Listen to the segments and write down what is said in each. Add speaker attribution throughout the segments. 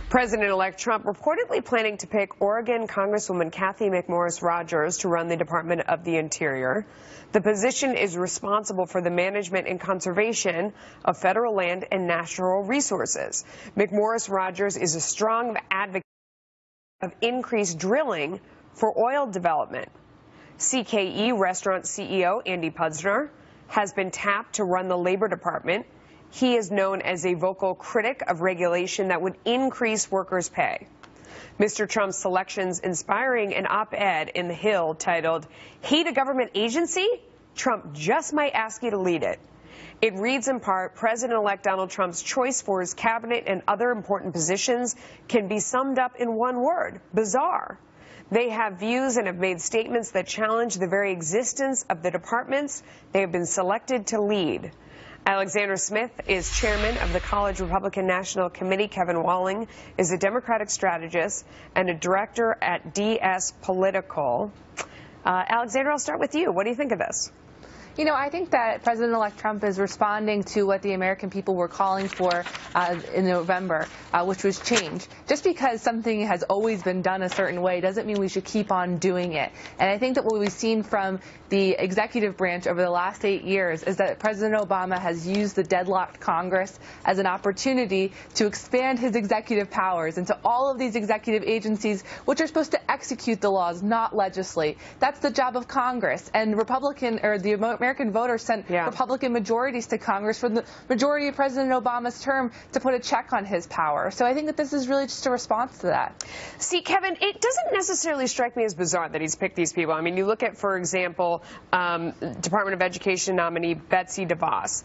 Speaker 1: President-elect Trump reportedly planning to pick Oregon Congresswoman Cathy McMorris Rodgers to run the Department of the Interior. The position is responsible for the management and conservation of federal land and natural resources. McMorris Rodgers is a strong advocate of increased drilling for oil development. CKE restaurant CEO Andy Puzder has been tapped to run the Labor Department. He is known as a vocal critic of regulation that would increase workers' pay. Mr. Trump's selections inspiring an op-ed in The Hill titled, "Hate a Government Agency? Trump just might ask you to lead it." It reads in part, President-elect Donald Trump's choice for his cabinet and other important positions can be summed up in one word: bizarre. They have views and have made statements that challenge the very existence of the departments they have been selected to lead. Alexander Smith is chairman of the College Republican National Committee. Kevin Walling is a Democratic strategist and a director at DS Political. Alexander, I'll start with you. What do you think of this?
Speaker 2: You know, I think that President-elect Trump is responding to what the American people were calling for in November, which was change. Just because something has always been done a certain way doesn't mean we should keep on doing it. And I think that what we've seen from the executive branch over the last 8 years is that President Obama has used the deadlocked Congress as an opportunity to expand his executive powers into all of these executive agencies, which are supposed to execute the laws, not legislate. That's the job of Congress. And the American voters sent Republican majorities to Congress for the majority of President Obama's term to put a check on his power. So I think that this is really just a response to that.
Speaker 1: See, Kevin, it doesn't necessarily strike me as bizarre that he's picked these people. I mean, you look at, for example, Department of Education nominee Betsy DeVos.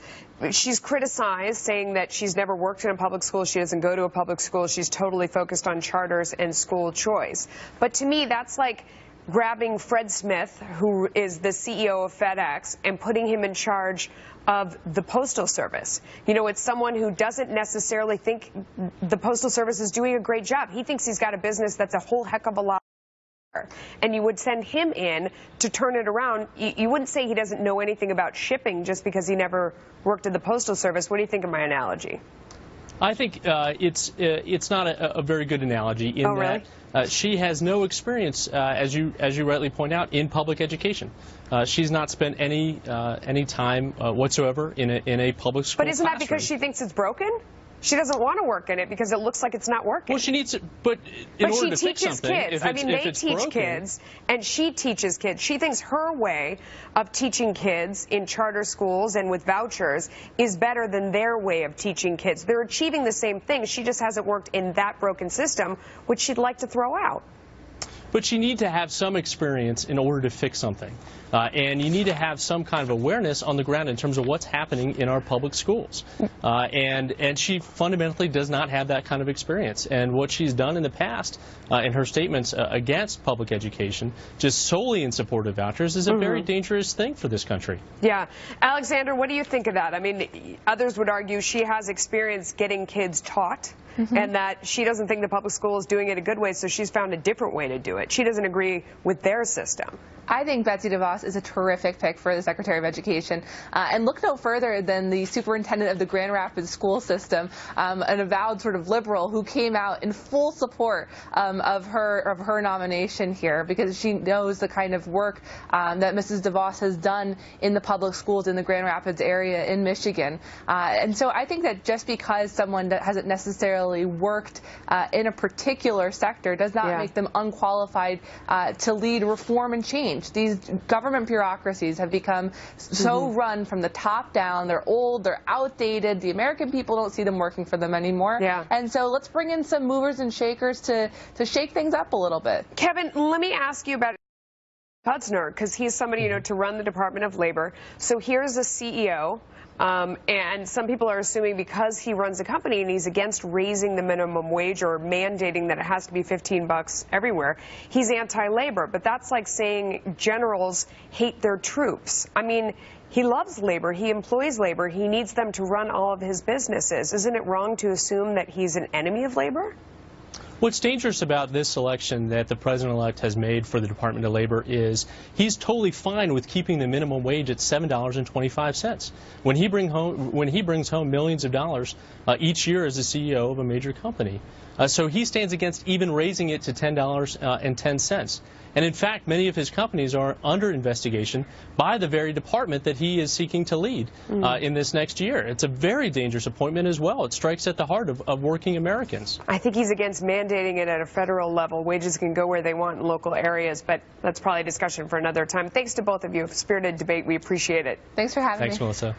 Speaker 1: She's criticized, saying that she's never worked in a public school. She doesn't go to a public school. She's totally focused on charters and school choice. But to me, that's like grabbing Fred Smith, who is the CEO of FedEx, and putting him in charge of the Postal Service. You know, it's someone who doesn't necessarily think the Postal Service is doing a great job. He thinks he's got a business that's a whole heck of a lot better. And you would send him in to turn it around. You wouldn't say he doesn't know anything about shipping just because he never worked at the Postal Service. What do you think of my analogy?
Speaker 3: I think it's not a very good analogy in that she has no experience, as you rightly point out, in public education. She's not spent any time whatsoever in a public school.
Speaker 1: But isn't that
Speaker 3: classroom.
Speaker 1: because she thinks it's broken? She doesn't want to work in it because it looks like it's not working.
Speaker 3: Well, she needs it, but in order to fix something,
Speaker 1: kids. I mean, they teach kids, and she teaches kids. She thinks her way of teaching kids in charter schools and with vouchers is better than their way of teaching kids. They're achieving the same thing. She just hasn't worked in that broken system, which she'd like to throw out.
Speaker 3: But you need to have some experience in order to fix something. And you need to have some kind of awareness on the ground in terms of what's happening in our public schools. And she fundamentally does not have that kind of experience. And what she's done in the past in her statements against public education, just solely in support of vouchers, is a very dangerous thing for this country.
Speaker 1: Yeah. Alexander, what do you think of that? I mean, others would argue she has experience getting kids taught. And that she doesn't think the public school is doing it a good way, so she's found a different way to do it. She doesn't agree with their system.
Speaker 2: I think Betsy DeVos is a terrific pick for the Secretary of Education. And look no further than the superintendent of the Grand Rapids school system, an avowed sort of liberal who came out in full support of her nomination here, because she knows the kind of work that Mrs. DeVos has done in the public schools in the Grand Rapids area in Michigan. And so I think that just because someone that hasn't necessarily worked in a particular sector does not make them unqualified to lead reform and change. These government bureaucracies have become so run from the top down. They're old, they're outdated. The American people don't see them working for them anymore. And so let's bring in some movers and shakers to shake things up a little bit.
Speaker 1: Kevin, let me ask you about Puzder, because he's somebody, you know, to run the Department of Labor. So here's a CEO. And some people are assuming because he runs a company and he's against raising the minimum wage or mandating that it has to be $15 everywhere, he's anti-labor. But that's like saying generals hate their troops. I mean, he loves labor. He employs labor. He needs them to run all of his businesses. Isn't it wrong to assume that he's an enemy of labor?
Speaker 3: What's dangerous about this selection that the president-elect has made for the Department of Labor is he's totally fine with keeping the minimum wage at $7.25 when he brings home millions of dollars each year as the CEO of a major company. So he stands against even raising it to $10.10. And in fact, many of his companies are under investigation by the very department that he is seeking to lead in this next year. It's a very dangerous appointment as well. It strikes at the heart of working Americans.
Speaker 1: I think he's against mandating it at a federal level. Wages can go where they want in local areas, but that's probably a discussion for another time. Thanks to both of you. Spirited debate. We appreciate it.
Speaker 2: Thanks for having me.
Speaker 3: Thanks, Melissa.